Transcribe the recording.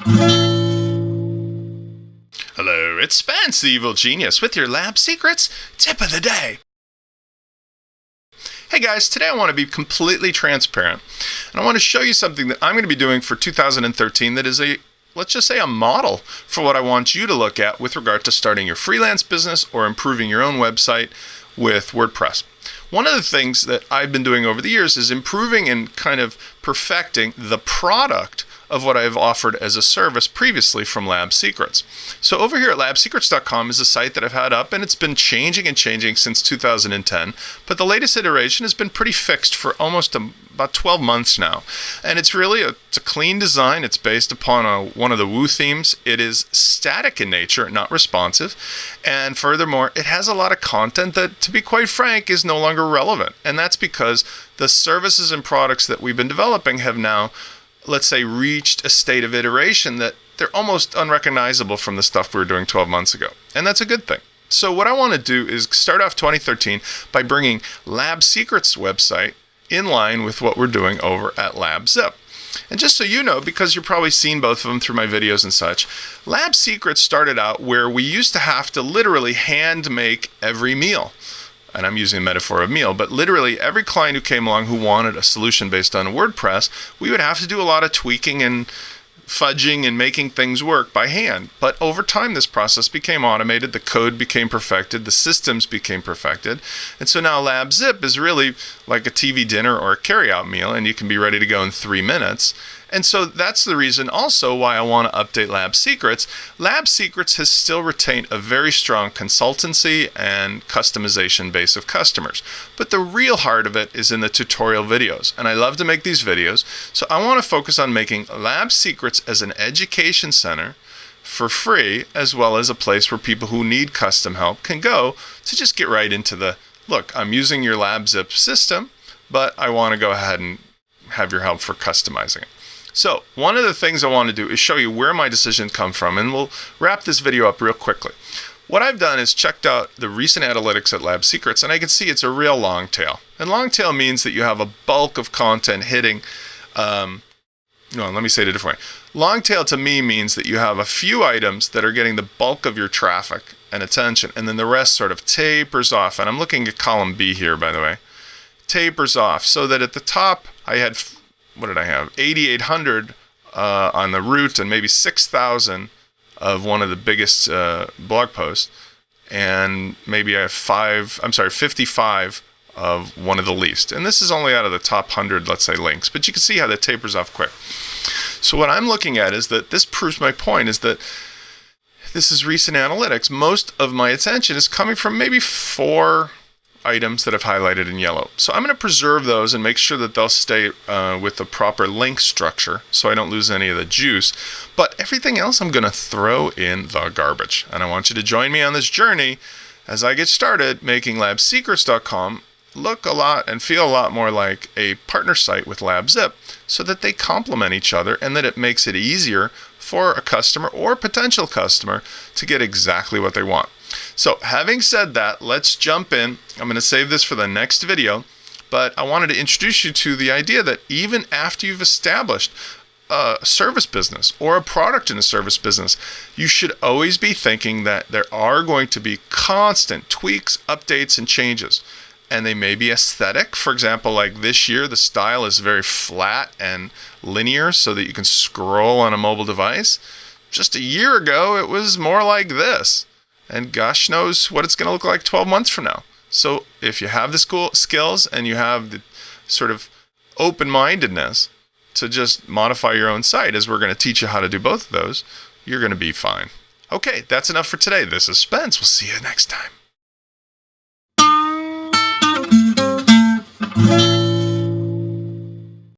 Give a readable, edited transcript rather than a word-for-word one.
Hello, it's Spence, the evil genius, with your Lab Secrets tip of the day. Hey guys, today I want to be completely transparent, and I want to show you something that I'm going to be doing for 2013 that is let's just say a model for what I want you to look at with regard to starting your freelance business or improving your own website with WordPress. One of the things that I've been doing over the years is improving and kind of perfecting the product of what I've offered as a service previously from LabSecrets. So over here at LabSecrets.com is a site that I've had up, and it's been changing since 2010, but the latest iteration has been pretty fixed for almost about 12 months now. And it's really it's a clean design. It's based upon one of the Woo themes. It is static in nature, not responsive. And furthermore, it has a lot of content that, to be quite frank, is no longer relevant. And that's because the services and products that we've been developing have now, let's say, reached a state of iteration that they're almost unrecognizable from the stuff we were doing 12 months ago. And that's a good thing. So what I want to do is start off 2013 by bringing LabSecrets website in line with what we're doing over at LabZip. And just so you know, because you've probably seen both of them through my videos and such, LabSecrets started out where we used to have to literally hand make every meal. And I'm using a metaphor of meal, but literally every client who came along who wanted a solution based on WordPress, we would have to do a lot of tweaking and fudging and making things work by hand. But over time, this process became automated, the code became perfected, the systems became perfected. And so now LabZip is really like a TV dinner or a carry-out meal, and you can be ready to go in 3 minutes. And so that's the reason also why I want to update LabSecrets. LabSecrets has still retained a very strong consultancy and customization base of customers. But the real heart of it is in the tutorial videos. And I love to make these videos. So I want to focus on making LabSecrets as an education center for free, as well as a place where people who need custom help can go to just get right into the, look, I'm using your LabZip system, but I want to go ahead and have your help for customizing it. So one of the things I want to do is show you where my decisions come from, and we'll wrap this video up real quickly. What I've done is checked out the recent analytics at LabSecrets, and I can see it's a real long tail. And long tail means that you have a bulk of content hitting, let me say it a different way. Long tail to me means that you have a few items that are getting the bulk of your traffic and attention, and then the rest sort of tapers off. And I'm looking at column B here, by the way. Tapers off so that at the top I had, what did I have? 8,800 on the root and maybe 6,000 of one of the biggest blog posts. And maybe I have 55 of one of the least. And this is only out of the top 100, let's say, links. But you can see how that tapers off quick. So what I'm looking at is that this proves my point, is that this is recent analytics. Most of my attention is coming from maybe 4 items that I've highlighted in yellow. So I'm going to preserve those and make sure that they'll stay with the proper link structure so I don't lose any of the juice. But everything else I'm going to throw in the garbage. And I want you to join me on this journey as I get started making LabSecrets.com look a lot and feel a lot more like a partner site with LabZip, so that they complement each other and that it makes it easier for a customer or potential customer to get exactly what they want. So having said that, let's jump in. I'm going to save this for the next video, but I wanted to introduce you to the idea that even after you've established a service business or a product in a service business, you should always be thinking that there are going to be constant tweaks, updates, and changes. And they may be aesthetic. For example, like this year, the style is very flat and linear so that you can scroll on a mobile device. Just a year ago, it was more like this. And gosh knows what it's going to look like 12 months from now. So if you have the skills and you have the sort of open-mindedness to just modify your own site, as we're going to teach you how to do both of those, you're going to be fine. Okay, that's enough for today. This is Spence. We'll see you next time.